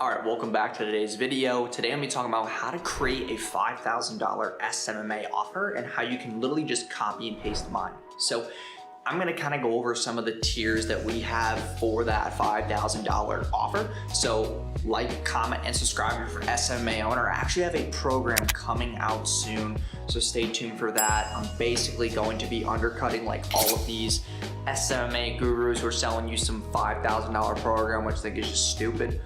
All right, welcome back to today's video. Today I'm gonna be talking about how to create a $5,000 SMMA offer and how you can literally just copy and paste mine. So I'm gonna kind of go over some of the tiers that we have for that $5,000 offer. So like, comment, and subscribe for SMMA owner. I actually have a program coming out soon, so stay tuned for that. I'm basically going to be undercutting like all of these SMMA gurus who are selling you some $5,000 program, which I think is just stupid.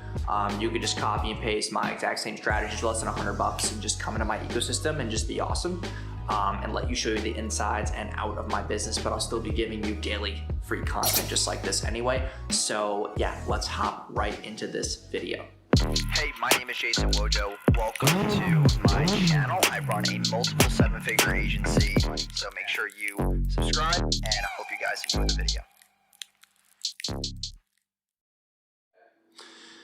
You could just copy and paste my exact same strategies, less than $100, and just come into my ecosystem and just be awesome. And let you show you the insides and out of my business, but I'll still be giving you daily free content just like this anyway. So yeah, let's hop right into this video. Hey, my name is Jason Wojo. Welcome to my channel. I run a multiple seven-figure agency, so make sure you subscribe, and I hope you guys enjoy the video.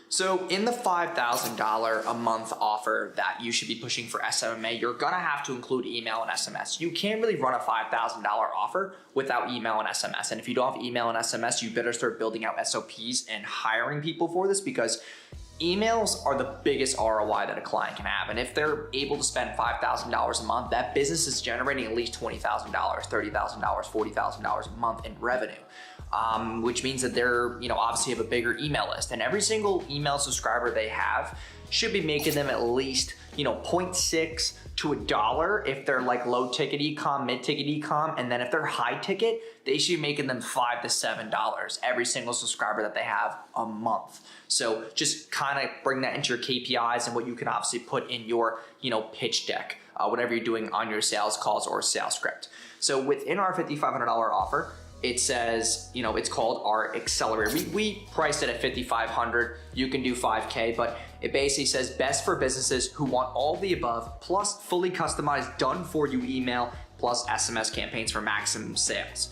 So in the $5,000 a month offer that you should be pushing for SMMA, you're gonna have to include email and SMS. You can't really run a $5,000 offer without email and SMS. And if you don't have email and SMS, you better start building out SOPs and hiring people for this, because emails are the biggest ROI that a client can have. And if they're able to spend $5,000 a month, that business is generating at least $20,000, $30,000, $40,000 a month in revenue. Which means that they're, obviously have a bigger email list, and every single email subscriber they have should be making them at least, 0.6 to $1 if they're like low ticket ecom, mid ticket ecom, and then if they're high ticket, they should be making them $5 to $7 every single subscriber that they have a month. So just kind of bring that into your KPIs and what you can obviously put in your, pitch deck, whatever you're doing on your sales calls or sales script. So within our $5,500 offer, it says, it's called our accelerator. We priced it at $5,500. You can do $5K, but it basically says best for businesses who want all the above, plus fully customized, done for you email, plus SMS campaigns for maximum sales.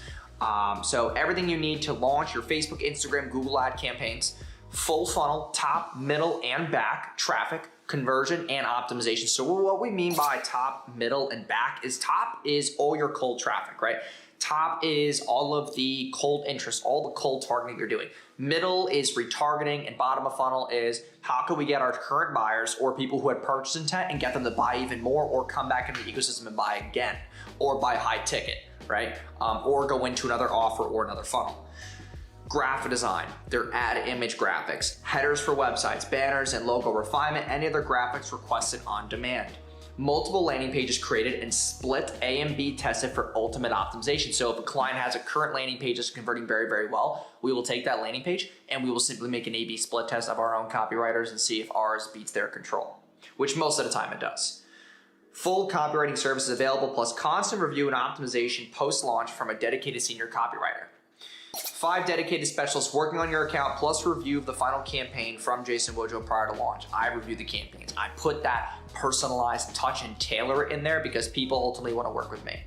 So everything you need to launch your Facebook, Instagram, Google ad campaigns, full funnel, top, middle, and back traffic, conversion, and optimization. So what we mean by top, middle, and back is top is all your cold traffic, right? Top is all of the cold interest, all the cold targeting you're doing. Middle is retargeting, and bottom of funnel is how can we get our current buyers or people who had purchase intent and get them to buy even more, or come back into the ecosystem and buy again, or buy high ticket, right? Or go into another offer or another funnel. Graphic design, their ad image graphics, headers for websites, banners, and logo refinement, any other graphics requested on demand. Multiple landing pages created and split A and B tested for ultimate optimization. So if a client has a current landing page that's converting very, very well, we will take that landing page and we will simply make an A/B split test of our own copywriters and see if ours beats their control, which most of the time it does. Full copywriting services available, plus constant review and optimization post-launch from a dedicated senior copywriter. 5 dedicated specialists working on your account, plus review of the final campaign from Jason Wojo prior to launch. I review the campaigns. I put that personalized touch and tailor it in there because people ultimately want to work with me.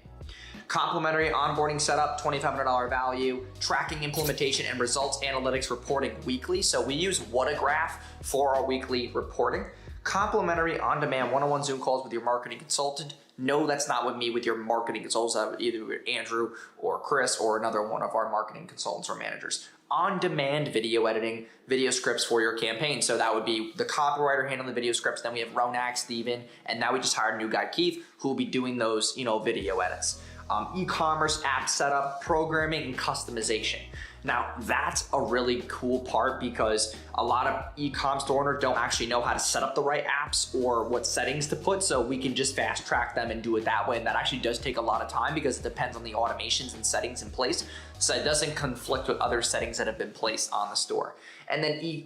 Complimentary onboarding setup, $2,500 value, tracking implementation and results analytics reporting weekly. So we use Whatagraph for our weekly reporting. Complimentary on-demand one-on-one Zoom calls with your marketing consultant. No, that's not with me, with your marketing consultants. That would either be Andrew or Chris or another one of our marketing consultants or managers. On-demand video editing, video scripts for your campaign. So that would be the copywriter handling the video scripts. Then we have Ronak, Steven, and now we just hired a new guy, Keith, who will be doing those, video edits. E-commerce app setup, programming, and customization. Now that's a really cool part because a lot of e-com store owners don't actually know how to set up the right apps or what settings to put, so we can just fast track them and do it that way. And that actually does take a lot of time because it depends on the automations and settings in place, so it doesn't conflict with other settings that have been placed on the store. And then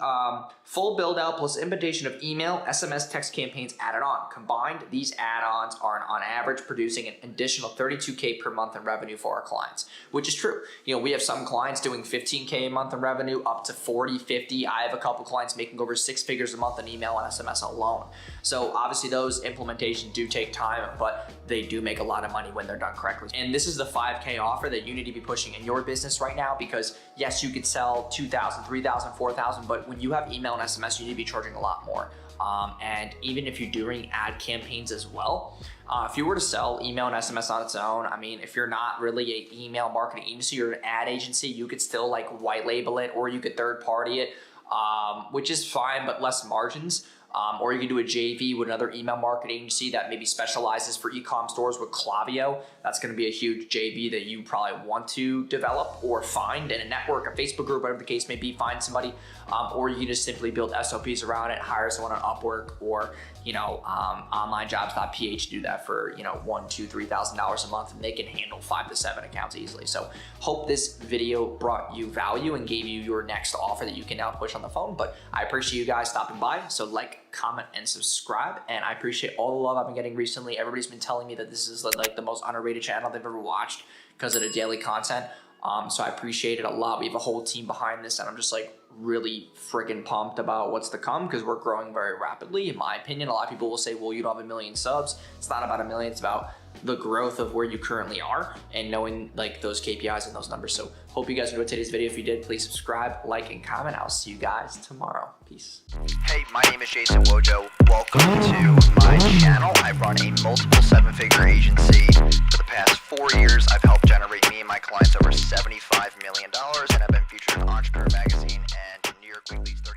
full build out plus implementation of email, SMS, text campaigns added on. Combined, these add-ons are on average producing an additional $32K per month in revenue for our clients, which is true. We have some clients doing $15K a month in revenue, up to 40, 50. I have a couple clients making over 6 figures a month in email and SMS alone. So obviously those implementations do take time, but they do make a lot of money when they're done correctly. And this is the 5K offer that you need to be pushing in your business right now, because yes, you could sell 2,000, 3,000, 4,000, but when you have email and SMS, you need to be charging a lot more. And even if you're doing ad campaigns as well, if you were to sell email and SMS on its own, I mean, if you're not really an email marketing agency or an ad agency, you could still like white label it, or you could third party it. which is fine, but less margins. Or you can do a JV with another email marketing agency that maybe specializes for e-com stores with Klaviyo. That's going to be a huge JV that you probably want to develop or find in a network, a Facebook group, whatever the case may be, find somebody. Or you can just simply build SOPs around it, hire someone on Upwork or, onlinejobs.ph to do that for, $1,000, $2,000, $3,000 a month, and they can handle 5 to 7 accounts easily. So hope this video brought you value and gave you your next offer that you can now push on the phone. But I appreciate you guys stopping by. So like, comment, and subscribe. And I appreciate all the love I've been getting recently. Everybody's been telling me that this is like the most underrated channel they've ever watched because of the daily content. So I appreciate it a lot. We have a whole team behind this, and I'm just like really freaking pumped about what's to come because we're growing very rapidly. In my opinion, a lot of people will say, well, you don't have 1 million subs. It's not about 1 million. It's about the growth of where you currently are and knowing like those KPIs and those numbers. So hope you guys enjoyed today's video. If you did, please subscribe, like, and comment. I'll see you guys tomorrow. Peace. Hey, my name is Jason Wojo. Welcome to my channel. I run a multiple 7-figure agency. For the past 4 years, I've helped generate me and my clients over $75 million, and I've been featured in Entrepreneur Magazine and New York Weekly.